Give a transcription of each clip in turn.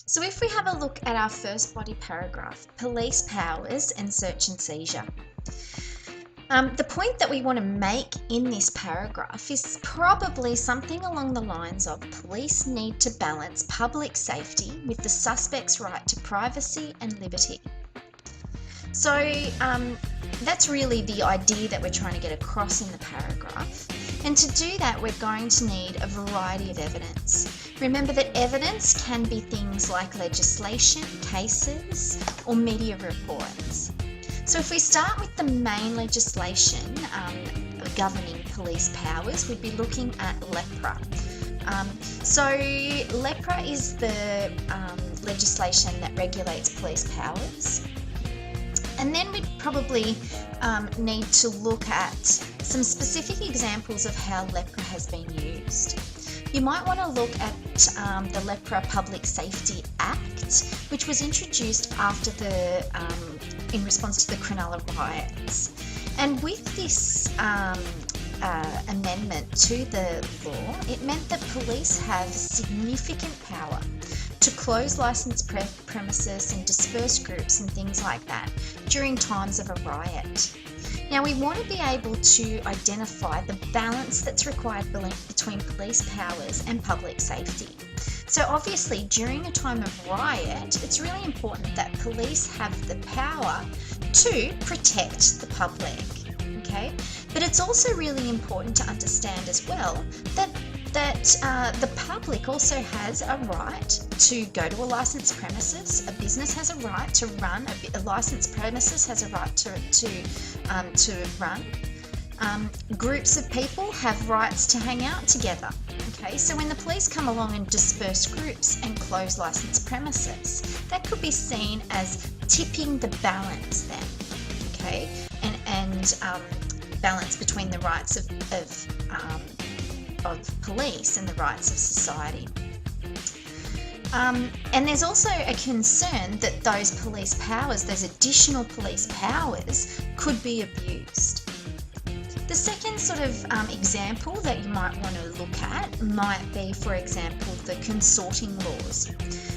So if we have a look at our first body paragraph, police powers and search and seizure. The point that we want to make in this paragraph is probably something along the lines of police need to balance public safety with the suspect's right to privacy and liberty. So that's really the idea that we're trying to get across in the paragraph. And to do that, we're going to need a variety of evidence. Remember that evidence can be things like legislation, cases, or media reports. So if we start with the main legislation governing police powers, we'd be looking at LEPRA. So LEPRA is the legislation that regulates police powers. And then we'd probably need to look at some specific examples of how LEPRA has been used. You might want to look at the LEPRA Public Safety Act, which was introduced after in response to the Cronulla riots. And with this amendment to the law, it meant that police have significant power to close licensed premises and disperse groups and things like that during times of a riot. Now, we want to be able to identify the balance that's required between police powers and public safety. So obviously, during a time of riot, it's really important that police have the power to protect the public, okay? But it's also really important to understand as well that the public also has a right to go to a licensed premises. A business has a right to run. A licensed premises has a right to run. Groups of people have rights to hang out together. Okay, so when the police come along and disperse groups and close licensed premises, that could be seen as tipping the balance then. Okay, and balance between the rights of police and the rights of society. And there's also a concern that those police powers, those additional police powers, could be abused. The second sort of example that you might want to look at might be, for example, the consorting laws.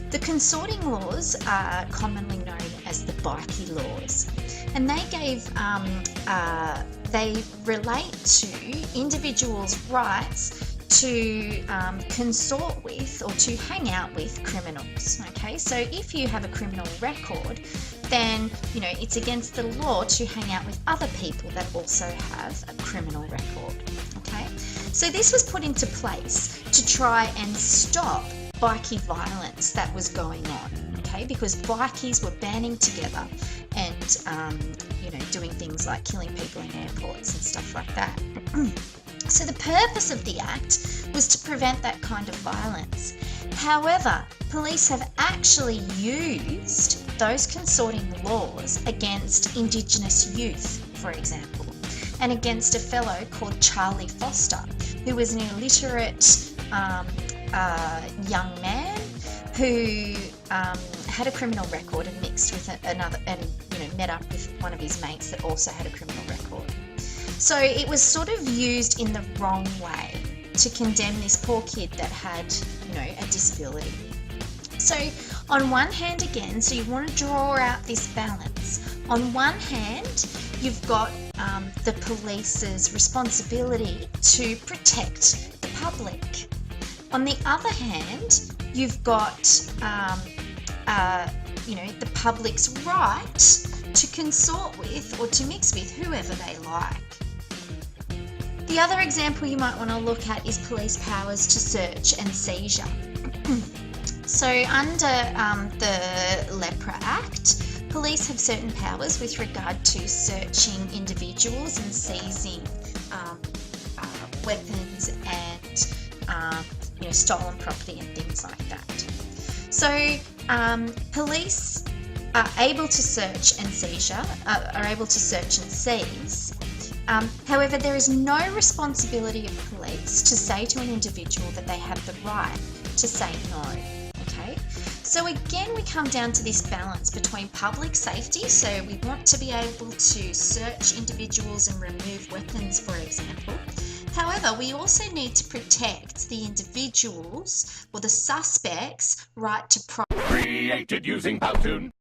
The consorting laws are commonly known as the Bikie laws, and they relate to individuals' rights to consort with or to hang out with criminals. Okay, so if you have a criminal record, then it's against the law to hang out with other people that also have a criminal record. Okay, so this was put into place to try and stop bikie violence that was going on. Okay, because bikies were banding together and doing things like killing people in airports and stuff like that. So the purpose of the act was to prevent that kind of violence. However, police have actually used those consorting laws against Indigenous youth, for example, and against a fellow called Charlie Foster, who was an illiterate young man who had a criminal record and mixed with another, and met up with one of his mates that also had a criminal record. So it was sort of used in the wrong way to condemn this poor kid that had, a disability. So on one hand again, so you want to draw out this balance. On one hand, you've got the police's responsibility to protect the public. On the other hand, you've got, the public's right to consort with or to mix with whoever they like. The other example you might want to look at is police powers to search and seizure. So under the LEPRA Act, police have certain powers with regard to searching individuals and seizing weapons and stolen property and things like that. So police are able to search and seizure, are able to search and seize. However, there is no responsibility of police to say to an individual that they have the right to say no. Okay, so again, we come down to this balance between public safety, so we want to be able to search individuals and remove weapons, for example, However, we also need to protect the individuals or the suspects' right to privacy. Created using Powtoon.